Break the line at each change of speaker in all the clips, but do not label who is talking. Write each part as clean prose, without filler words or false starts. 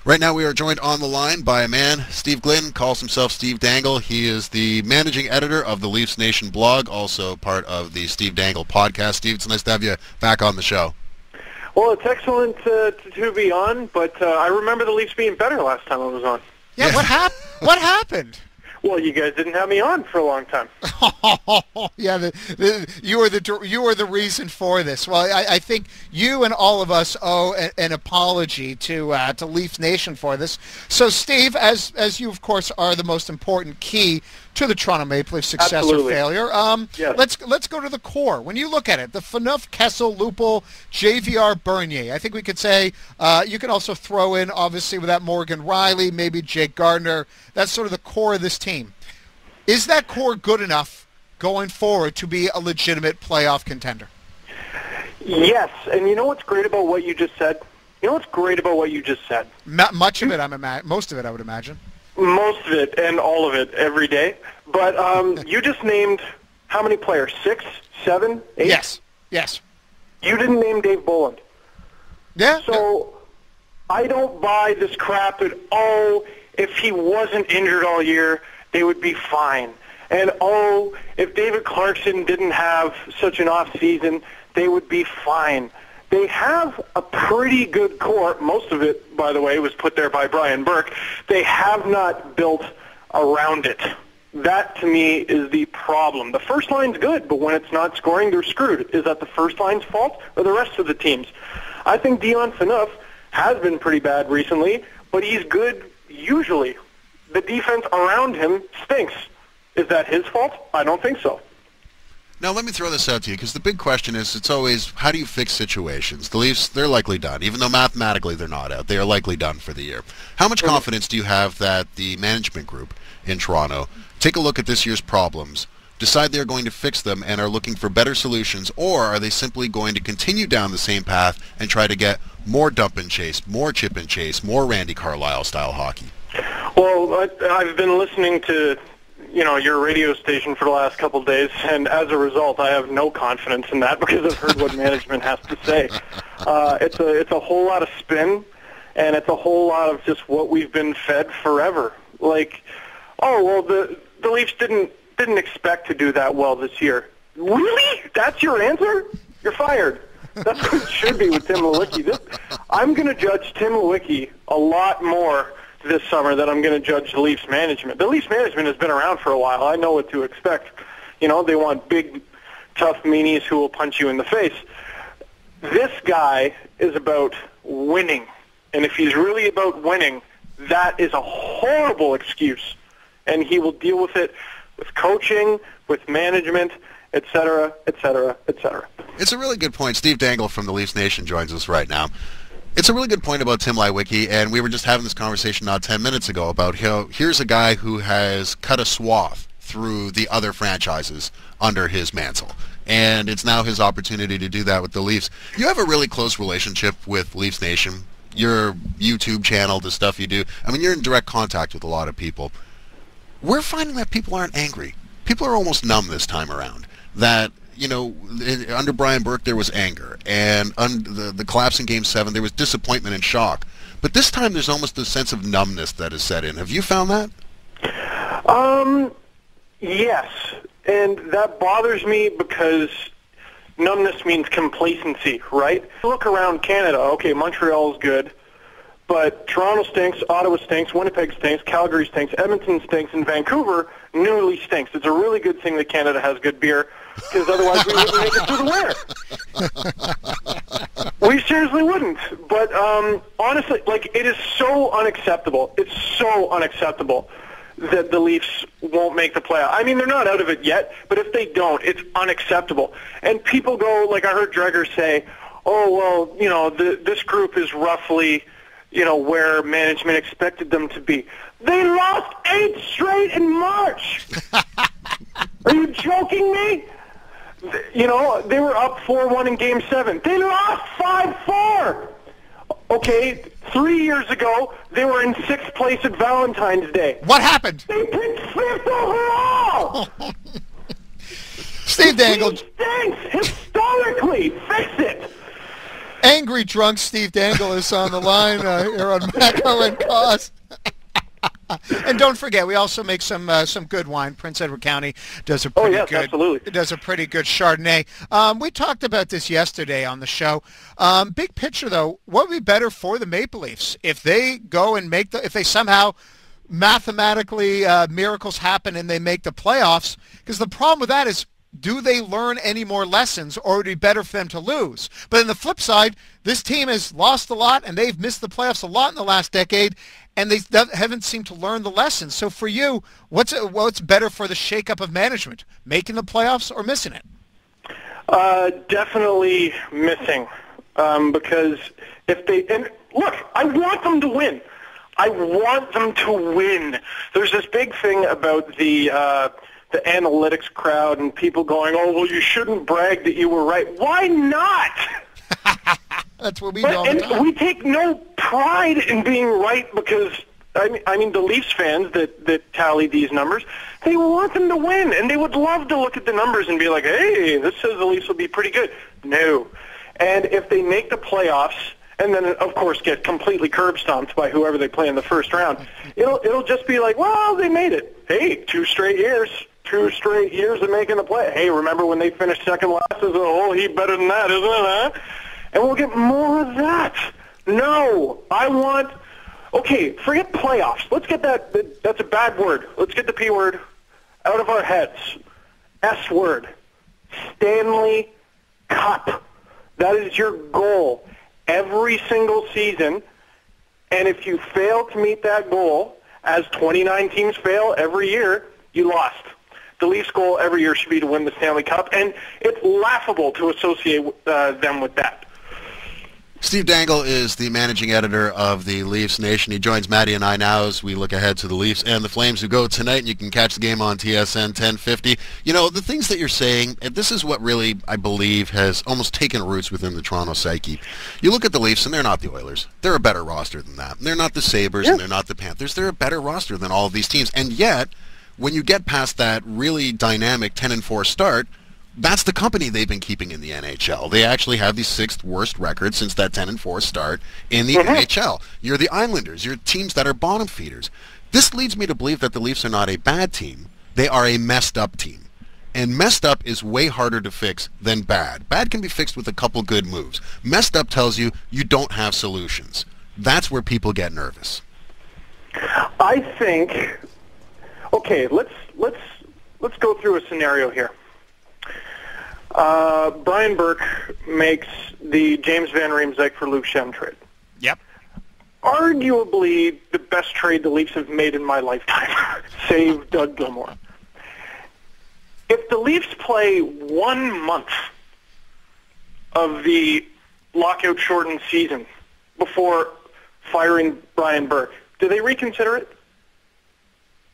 Right now we are joined on the line by a man, Steve Glynn, calls himself Steve Dangle. He is the managing editor of the Leafs Nation blog, also part of the Steve Dangle podcast. Steve, it's nice to have you back on the show.
Well, it's excellent to be on, but I remember the Leafs being better last time I was on.
Yeah, what happened?
Well, you guys didn't have me on for a long time.
Yeah, you were the reason for this. Well, I think you and all of us owe an apology to Leafs Nation for this. So, Steve, as you of course are the most important key to the Toronto Maple Leafs success
Absolutely.
or failure,
Yes.
let's go to the core. When you look at it, the Phaneuf, Kessel, Lupul, JVR, Bernier. I think we could say you could also throw in obviously with that Morgan Riley, maybe Jake Gardiner. That's sort of the core of this team. Is that core good enough going forward to be a legitimate playoff contender?
Yes, and you know what's great about what you just said?
Much of it, most of it, I would imagine.
Most of it and all of it every day. But you just named how many players? 6, 7, 8?
Yes.
You didn't name Dave Bolland.
Yeah.
So I don't buy this crap that, if he wasn't injured all year, they would be fine. And, if David Clarkson didn't have such an off season, they would be fine. They have a pretty good core. Most of it, by the way, was put there by Brian Burke. They have not built around it. That, to me, is the problem. The first line's good, but when it's not scoring, they're screwed. Is that the first line's fault or the rest of the team's? I think Dion Phaneuf has been pretty bad recently, but he's good usually. The defense around him stinks. Is that his fault? I don't think so.
Now, let me throw this out to you, because the big question is, it's always, how do you fix situations? The Leafs, they're likely done. Even though mathematically they're not out, they are likely done for the year. How much confidence do you have that the management group in Toronto take a look at this year's problems, decide they're going to fix them and are looking for better solutions, or are they simply going to continue down the same path and try to get more dump and chase, more chip and chase, more Randy Carlyle-style hockey?
Well, I've been listening to your radio station for the last couple of days, and as a result, I have no confidence in that because I've heard what management has to say. It's a whole lot of spin, and it's a whole lot of just what we've been fed forever. Like, the Leafs didn't expect to do that well this year. Really? That's your answer? You're fired. That's what it should be with Tim Lewicki. I'm going to judge Tim Lewicki a lot more this summer that I'm going to judge the Leafs management. The Leafs management has been around for a while. I know what to expect. They want big, tough meanies who will punch you in the face. This guy is about winning. And if he's really about winning, that is a horrible excuse. And he will deal with it with coaching, with management, et cetera, et cetera, et cetera.
It's a really good point. Steve Dangle from the Leafs Nation joins us right now. It's a really good point about Tim Lewicki, and we were just having this conversation not 10 minutes ago about how here's a guy who has cut a swath through the other franchises under his mantle, and it's now his opportunity to do that with the Leafs. You have a really close relationship with Leafs Nation, your YouTube channel, the stuff you do. I mean, you're in direct contact with a lot of people. We're finding that people aren't angry. People are almost numb this time around. That, under Brian Burke there was anger, and under the collapse in Game 7 there was disappointment and shock. But this time there's almost a sense of numbness that is set in. Have you found that?
Yes, and that bothers me because numbness means complacency, right? Look around Canada. Okay, Montreal's good, but Toronto stinks, Ottawa stinks, Winnipeg stinks, Calgary stinks, Edmonton stinks, and Vancouver newly stinks. It's a really good thing that Canada has good beer, because otherwise we wouldn't make it through the winter. We seriously wouldn't. But honestly, it is so unacceptable. It's so unacceptable that the Leafs won't make the playoff. I mean, they're not out of it yet, but if they don't, it's unacceptable. And people go, like I heard Dreger say, this group is roughly, where management expected them to be. They lost 8 straight in March. Are you joking me? They were up 4-1 in Game 7. They lost 5-4. Okay, 3 years ago, they were in 6th place at Valentine's Day.
What happened?
They picked 5th overall.
Steve Dangle.
It stinks historically. Fix it.
Angry drunk Steve Dangle is on the line here on Macko and Cauz. And don't forget, we also make some good wine. Prince Edward County does a pretty
absolutely.
does a pretty good Chardonnay. We talked about this yesterday on the show. Big picture, though, what would be better for the Maple Leafs if they go and if they somehow mathematically miracles happen and they make the playoffs? Because the problem with that is, do they learn any more lessons, or would it be better for them to lose? But on the flip side, this team has lost a lot, and they've missed the playoffs a lot in the last decade, and they haven't seemed to learn the lessons. So for you, what's better for the shakeup of management, making the playoffs or missing it?
Definitely missing, because if they and look, I want them to win. I want them to win. There's this big thing about the analytics crowd and people going, "Oh, well, you shouldn't brag that you were right." Why not?
That's what we do all the time.
And we take no pride in being right because, I mean, the Leafs fans that tally these numbers, they want them to win, and they would love to look at the numbers and be like, "Hey, this says the Leafs will be pretty good." No. And if they make the playoffs and then, of course, get completely curb stomped by whoever they play in the first round, it'll just be like, well, they made it. Hey, 2 straight years. 2 straight years of making the play. Hey, remember when they finished second last? It's a whole heap better than that, isn't it, huh? And we'll get more of that. No, I want... Okay, forget playoffs. Let's get that's a bad word. Let's get the P word out of our heads. S word. Stanley Cup. That is your goal every single season. And if you fail to meet that goal, as 29 teams fail every year, you lost. The Leafs' goal every year should be to win the Stanley Cup, and it's laughable to associate them with that.
Steve Dangle is the managing editor of the Leafs Nation. He joins Maddie and I now as we look ahead to the Leafs and the Flames, who go tonight, and you can catch the game on TSN 1050. You know, the things that you're saying, this is what really, I believe, has almost taken roots within the Toronto psyche. You look at the Leafs, and they're not the Oilers. They're a better roster than that. They're not the Sabres, and they're not the Panthers. They're a better roster than all of these teams. And yet, when you get past that really dynamic 10-4 start, that's the company they've been keeping in the NHL. They actually have the 6th worst record since that 10-4 start in the NHL. You're the Islanders. You're teams that are bottom feeders. This leads me to believe that the Leafs are not a bad team. They are a messed up team. And messed up is way harder to fix than bad. Bad can be fixed with a couple good moves. Messed up tells you you don't have solutions. That's where people get nervous.
I think... Okay, let's go through a scenario here. Brian Burke makes the James Van Riemsdyk for Luke Shem trade.
Yep.
Arguably the best trade the Leafs have made in my lifetime, save Doug Gilmour. If the Leafs play 1 month of the lockout-shortened season before firing Brian Burke, do they reconsider it?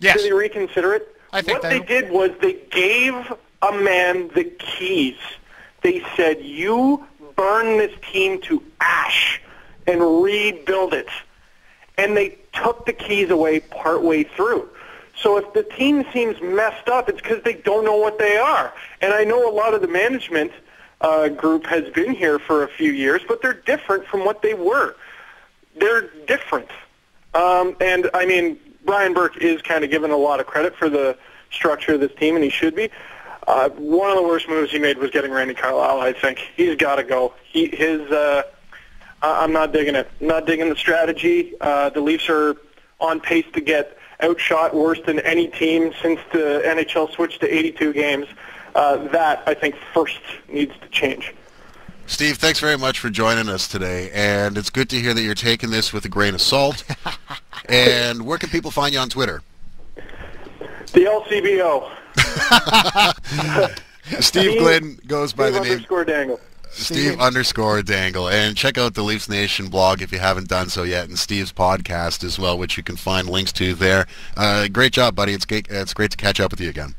Yes.
Do they reconsider it?
I think
what they did was they gave a man the keys. They said, you burn this team to ash and rebuild it. And they took the keys away partway through. So if the team seems messed up, it's because they don't know what they are. And I know a lot of the management group has been here for a few years, but they're different from what they were. They're different. And, I mean, Brian Burke is kind of given a lot of credit for the structure of this team, and he should be. One of the worst moves he made was getting Randy Carlyle, I think. He's got to go. I'm not digging it. Not digging the strategy. The Leafs are on pace to get outshot worse than any team since the NHL switched to 82 games. That, I think, first needs to change.
Steve, thanks very much for joining us today, and it's good to hear that you're taking this with a grain of salt. And where can people find you on Twitter?
The LCBO.
Steve Glynn goes by the name
Dangle.
Steve_Dangle. And check out the Leafs Nation blog if you haven't done so yet, and Steve's podcast as well, which you can find links to there. Great job, buddy. It's great to catch up with you again.